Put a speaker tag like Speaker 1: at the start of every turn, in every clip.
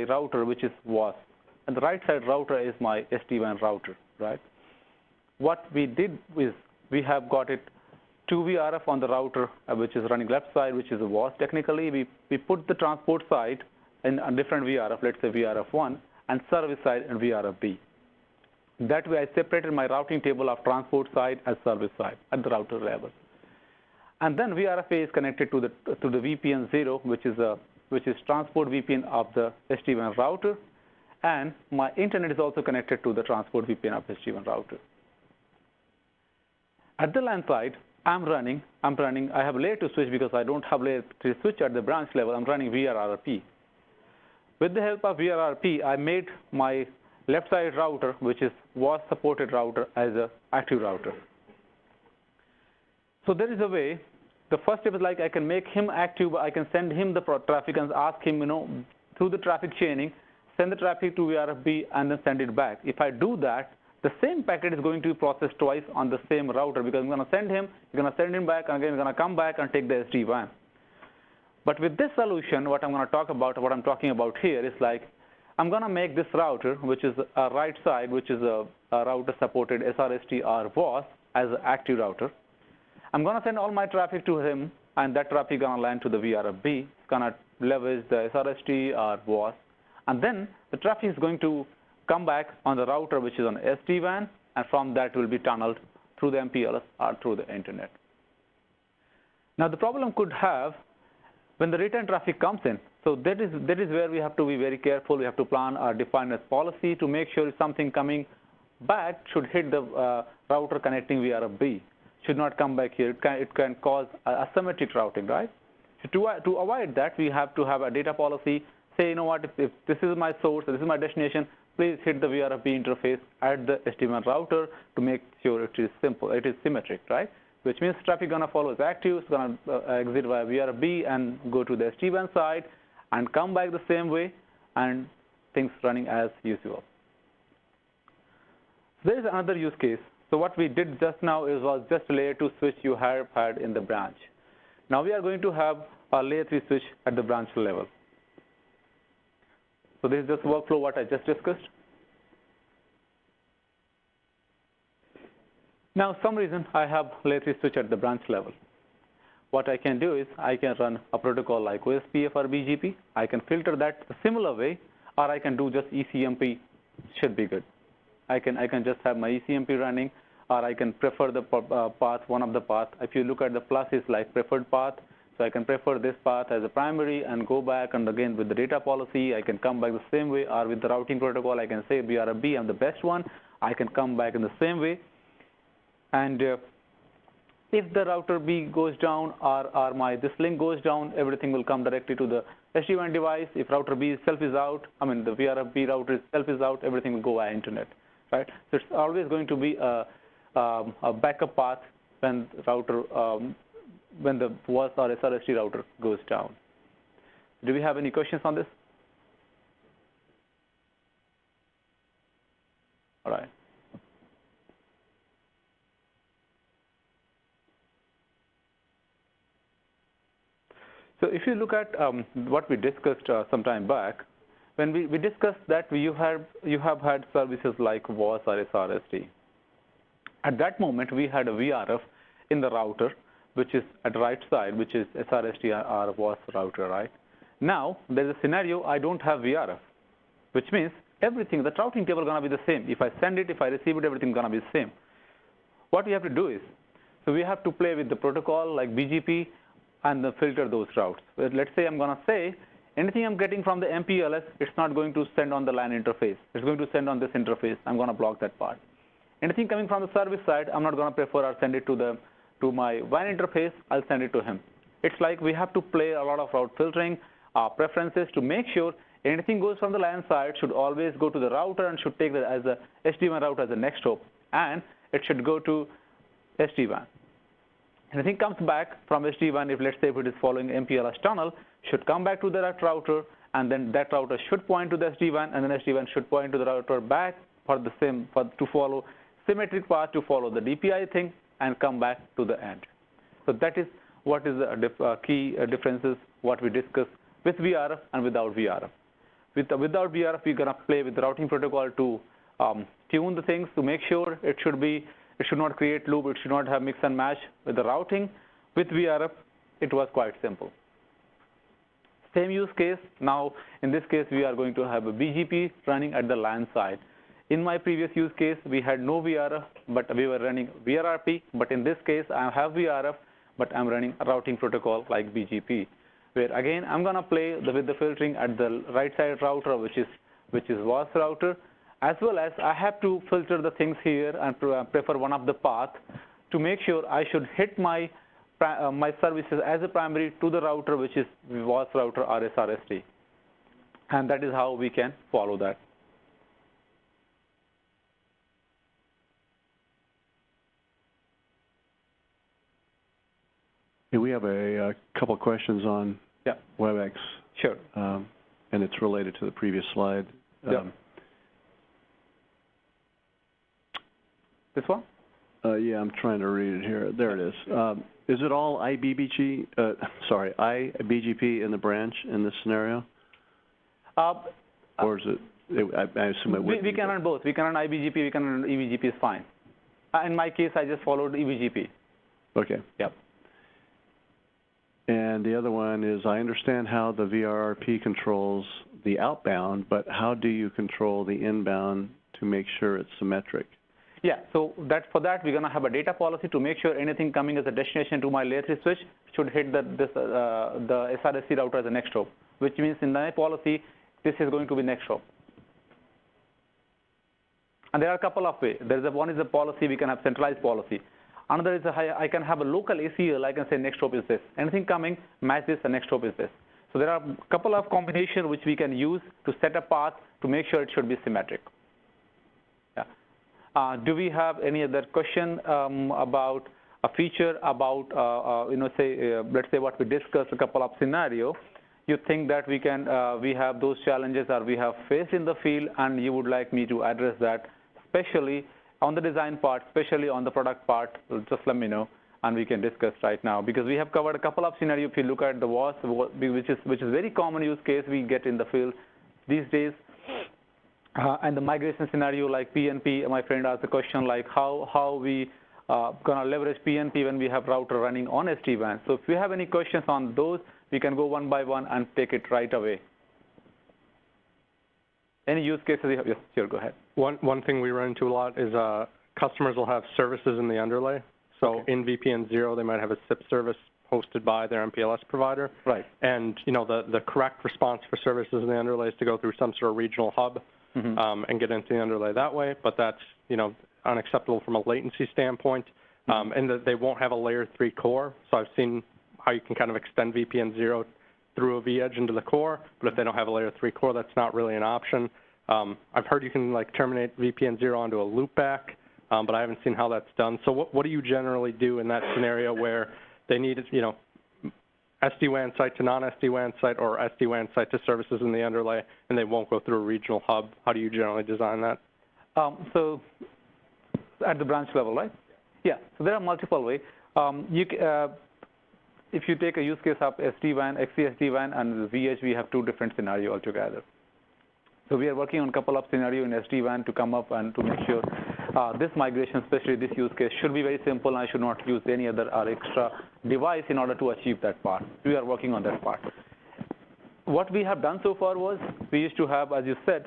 Speaker 1: my router, which is WAS, and the right side router is my SD-WAN router, right? What we did is we have got it 2 VRF on the router, which is running left side, which is a WAS. Technically, we put the transport side in a different VRF, let's say VRF1, and service side in VRF-B. That way, I separated my routing table of transport side as service side at the router level. And then VRF-A is connected to the VPN 0, which is transport VPN of the SD-WAN router, and my internet is also connected to the transport VPN of SD-WAN router. At the LAN side, I have layer 2 switch because I don't have layer 3 switch at the branch level. I'm running VRRP. With the help of VRRP, I made my left side router, which is WAS supported router, as an active router. So there is a way. The first step is like I can make him active. I can send him the traffic and ask him, through the traffic chaining, send the traffic to VRF-B and then send it back. If I do that, the same packet is going to be processed twice on the same router because I'm going to send him, you're going to send him back, and again, you're going to come back and take the SD-WAN. But with this solution, what I'm going to talk about, what I'm talking about here is like, I'm going to make this router, which is a right side, which is a router supported SRST or WAS as an active router. I'm going to send all my traffic to him, and that traffic is going to land to the VRF-B. It's going to leverage the SRST or WAS. And then the traffic is going to come back on the router, which is on SD-WAN, and from that will be tunneled through the MPLS or through the internet. Now, the problem could have when the return traffic comes in. So that is where we have to be very careful. We have to plan or define a policy to make sure something coming back should hit the router connecting VRF-B. Should not come back here. It can cause asymmetric routing, right? So to avoid that, we have to have a data policy. Say, you know what, if this is my source, this is my destination, please hit the VRF-B interface at the SD-WAN router to make sure it is simple, it is symmetric, right? Which means traffic gonna follow is active, it's gonna exit via VRF-B and go to the SD-WAN side and come back the same way, and things running as usual. There is another use case. So what we did just now was just a layer 2 switch you have had in the branch. Now we are going to have a layer 3 switch at the branch level. So this is just workflow what I just discussed. Now, some reason I have layer 3 switch at the branch level. What I can do is I can run a protocol like OSPF or BGP. I can filter that a similar way, or I can do just ECMP. Should be good. I can just have my ECMP running, or I can prefer the path, one of the path. If you look at the plus, is like preferred path. So I can prefer this path as a primary and go back, and again with the data policy, I can come back the same way, or with the routing protocol, I can say VRF-B, I'm the best one. I can come back in the same way. And if the router B goes down or this link goes down, everything will come directly to the SD-WAN device. If router B itself is out, the VRF-B router itself is out, everything will go via internet, right? So it's always going to be a backup path when router when the WAS or SRST router goes down. Do we have any questions on this? All right. So if you look at what we discussed some time back, when we discussed that you have had services like WAS or SRST. At that moment, we had a VRF in the router, which is at the right side, which is SRST or WAS router, right? Now, there's a scenario I don't have VRF, which means everything, the routing table is going to be the same. If I send it, if I receive it, everything is going to be the same. What we have to do is, so we have to play with the protocol like BGP and then filter those routes. Let's say I'm going to say, anything I'm getting from the MPLS, it's not going to send on the LAN interface. It's going to send on this interface. I'm going to block that part. Anything coming from the service side, I'm not going to prefer or send it to my WAN interface. I'll send it to him. It's like we have to play a lot of route filtering preferences to make sure anything goes from the LAN side should always go to the router and should take that as a SD-WAN route as a next hop, and it should go to SD-WAN. Anything comes back from SD-WAN, if let's say if it is following MPLS tunnel, should come back to that router, and then that router should point to the SD-WAN, and then SD-WAN should point to the router back to follow symmetric path to follow the DPI thing and come back to the end. So that is what is the key differences what we discuss with VRF and without VRF. Without VRF, we're gonna play with the routing protocol to tune the things to make sure it should not create loop, it should not have mix and match with the routing. With VRF, it was quite simple. Same use case. Now, in this case, we are going to have a BGP running at the LAN side. In my previous use case, we had no VRF, but we were running VRRP. But in this case, I have VRF, but I'm running a routing protocol like BGP, where again, I'm gonna play with the filtering at the right side router, which is WAS router, as well as I have to filter the things here and prefer one of the path to make sure I should hit my services as a primary to the router, which is WAS router or SRST. And that is how we can follow that.
Speaker 2: Yeah, we have a couple questions on WebEx.
Speaker 1: Sure.
Speaker 2: And it's related to the previous slide.
Speaker 1: This one?
Speaker 2: Yeah, I'm trying to read it here. There it is. Is it all IBGP in the branch in this scenario? Or is it, I assume it would
Speaker 1: We can run both. We can run IBGP, we can run EBGP is fine. In my case, I just followed EBGP.
Speaker 2: Okay.
Speaker 1: Yep.
Speaker 2: And the other one is, I understand how the VRRP controls the outbound, but how do you control the inbound to make sure it's symmetric?
Speaker 1: Yeah, so for that, we're going to have a data policy to make sure anything coming as a destination to my layer 3 switch should hit the SRSC router as a next hop, which means in my policy, this is going to be next hop. And there are a couple of ways. One is a policy, we can have centralized policy. Another is I can have a local ACL, I can say next hop is this. Anything coming, match this, the next hop is this. So there are a couple of combinations which we can use to set a path to make sure it should be symmetric. Do we have any other question about a feature about, let's say what we discussed, a couple of scenarios. You think that we have those challenges or we have faced in the field, and you would like me to address that, especially on the design part, especially on the product part, just let me know, and we can discuss right now. Because we have covered a couple of scenarios. If you look at the WAS, which is very common use case we get in the field these days. And the migration scenario like PNP, my friend asked the question like how we gonna leverage PNP when we have router running on SD-WAN. So if you have any questions on those, we can go one by one and take it right away. Any use cases you have? Yes, sure, go ahead.
Speaker 3: One thing we run into a lot is customers will have services in the underlay. So in VPN 0, they might have a SIP service hosted by their MPLS provider.
Speaker 1: Right.
Speaker 3: And the correct response for services in the underlay is to go through some sort of regional hub. And get into the underlay that way, but that's unacceptable from a latency standpoint, and that they won't have a layer 3 core. So I've seen how you can kind of extend VPN 0 through a V-edge into the core, but if they don't have a layer 3 core, that's not really an option. I've heard you can terminate VPN 0 onto a loopback, but I haven't seen how that's done. So what do you generally do in that scenario where they need SD-WAN site to non-SD-WAN site or SD-WAN site to services in the underlay, and they won't go through a regional hub? How do you generally design that?
Speaker 1: So at the branch level, right? Yeah, so there are multiple ways. If you take a use case of SD-WAN, XC-SD-WAN, and VH, we have two different scenarios altogether. So we are working on a couple of scenarios in SD-WAN to come up and to make sure this migration, especially this use case, should be very simple, and I should not use any other or extra device in order to achieve that part. We are working on that part. What we have done so far was we used to have, as you said,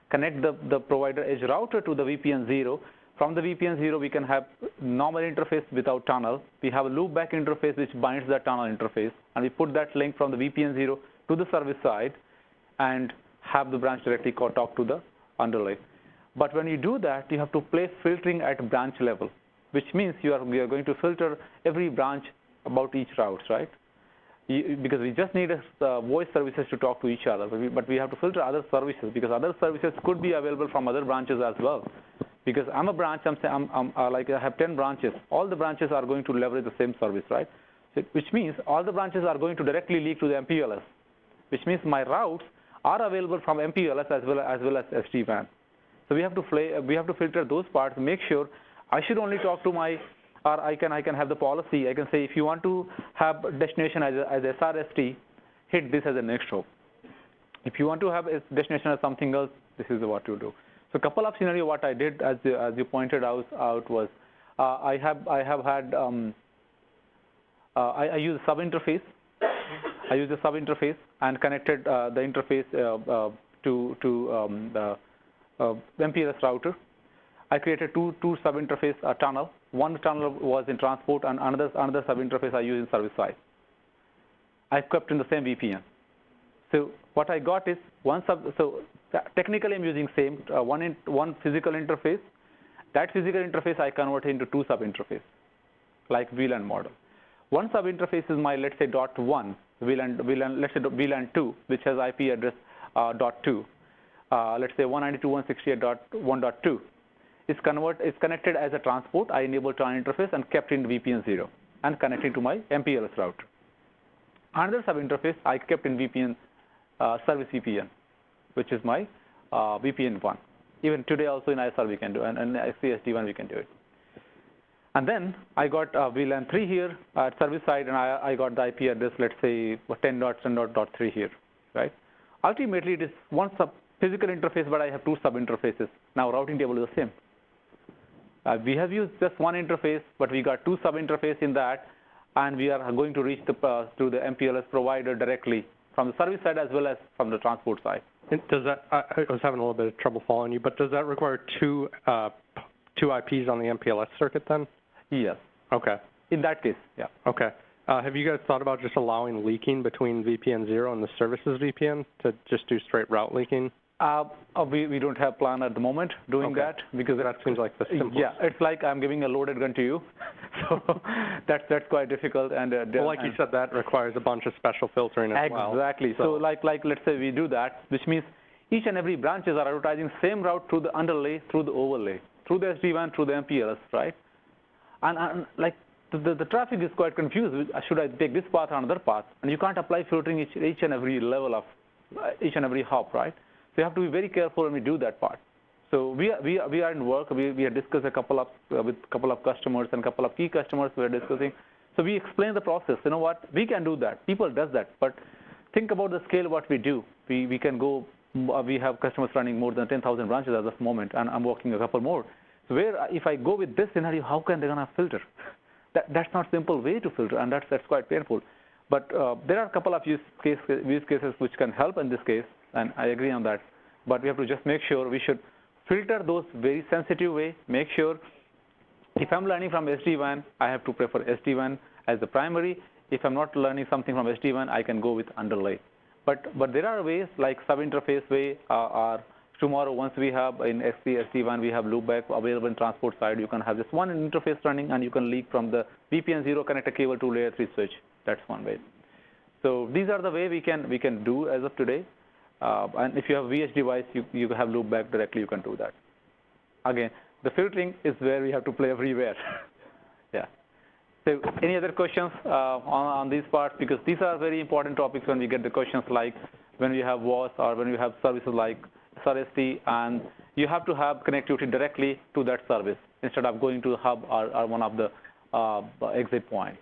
Speaker 1: connect the provider edge router to the VPN 0. From the VPN 0, we can have normal interface without tunnel. We have a loopback interface which binds that tunnel interface, and we put that link from the VPN 0 to the service side and have the branch directly talk to the underlay. But when you do that, you have to place filtering at branch level, which means we are going to filter every branch about each route, right? Because we just need voice services to talk to each other, but we have to filter other services because other services could be available from other branches as well. Because I'm a branch, I have 10 branches. All the branches are going to leverage the same service, right? So, which means all the branches are going to directly leak to the MPLS, which means my routes are available from MPLS as well as SD-WAN. So we have to filter those parts, make sure I should only talk to my, or I can have the policy. I can say if you want to have destination as SRST, hit this as a next hop. If you want to have a destination or something else, this is what you do. So a couple of scenario what I did, as you pointed out was, I use sub interface. I use the sub interface and connected the interface to the MPLS router. I created two sub interface tunnel. One tunnel was in transport, and another sub interface I use in service side. I kept in the same VPN. So what I got is technically I'm using same one physical interface. That physical interface I convert into two sub interface, like VLAN model. One sub interface is my, let's say, .1 VLAN, let's say VLAN 2, which has IP address .2. Let's say 192.168.1.2 is connected as a transport. I enable TRAN interface and kept in VPN 0 and connected to my MPLS router. Another sub interface I kept in VPN service VPN, which is my VPN 1. Even today also in ISR we can do, and SD-WAN we can do it. And then I got VLAN 3 here at service side, and I got the IP address, let's say 10.10.3 here, right? Ultimately, it is one physical interface, but I have two sub interfaces. Now routing table is the same. We have used just one interface, but we got two sub interface in that, and we are going to reach to the MPLS provider directly from the service side as well as from the transport side.
Speaker 3: Does that? I was having a little bit of trouble following you, but does that require two IPs on the MPLS circuit then?
Speaker 1: Yes.
Speaker 3: Okay.
Speaker 1: In that case, yeah.
Speaker 3: Okay. Have you guys thought about just allowing leaking between VPN 0 and the services VPN to just do straight route leaking?
Speaker 1: We don't have plan at the moment doing that, because
Speaker 3: that seems like the simplest.
Speaker 1: Yeah, it's like I'm giving a loaded gun to you, so that's quite difficult. And
Speaker 3: well, like you said, that requires a bunch of special filtering as well.
Speaker 1: Exactly. So like let's say we do that, which means each and every branches are advertising same route through the underlay, through the overlay, through the SD-WAN, through the MPLS, right? And like the traffic is quite confused. Should I take this path or another path? And you can't apply filtering each and every level of each and every hop, right? So you have to be very careful when we do that part. So we are in work. We have discussed with a couple of customers and a couple of key customers we are discussing. So we explain the process. You know what? We can do that. People does that. But think about the scale what we do. We can go. We have customers running more than 10,000 branches at this moment, and I'm working a couple more. So if I go with this scenario, how can they gonna filter? That's not simple way to filter, and that's quite painful. But there are a couple of use cases which can help in this case, and I agree on that. But we have to just make sure we should filter those very sensitive way. Make sure if I'm learning from SD-WAN, I have to prefer SD-WAN as the primary. If I'm not learning something from SD-WAN, I can go with underlay. But there are ways like sub-interface way, or tomorrow once we have in SD-WAN, we have loopback available in transport side. You can have this one interface running, and you can leak from the VPN 0 connector cable to layer 3 switch. That's one way. So these are the way we can do as of today. And if you have VH device, you have loopback directly. You can do that. Again, the filtering is where we have to play everywhere. Yeah. So any other questions on these parts? Because these are very important topics when we get the questions like when we have WAS or when we have services like SRST, and you have to have connectivity directly to that service instead of going to the hub or one of the exit point.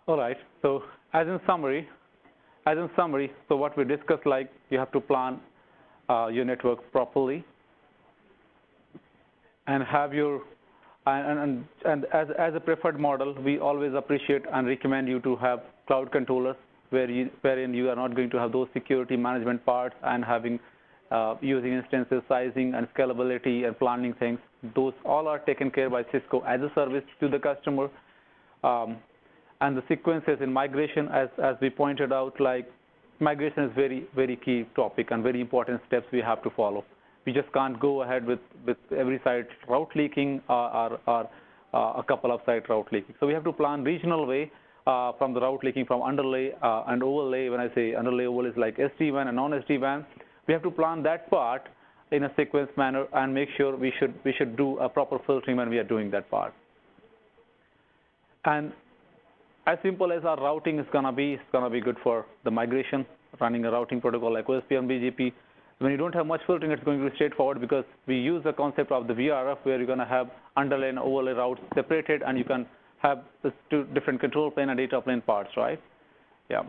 Speaker 1: All right. So as in summary, so what we discussed, like you have to plan your network properly, and have your and as a preferred model, we always appreciate and recommend you to have cloud controllers wherein you are not going to have those security management parts and having using instances, sizing and scalability and planning things. Those all are taken care by Cisco as a service to the customer. And the sequences in migration, as we pointed out, like migration is very, very key topic and very important steps we have to follow. We just can't go ahead with every site route leaking or a couple of site route leaking. So we have to plan regional way from the route leaking from underlay and overlay. When I say underlay, overlay is like SD-WAN and non-SD-WAN. We have to plan that part in a sequence manner and make sure we should do a proper filtering when we are doing that part. And as simple as our routing is gonna be, it's gonna be good for the migration, running a routing protocol like OSPF and BGP. When you don't have much filtering, it's going to be straightforward because we use the concept of the VRF where you're going to have underlay and overlay routes separated, and you can have the two different control plane and data plane parts, right? Yeah.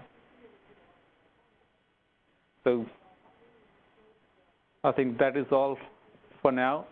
Speaker 1: So I think that is all for now.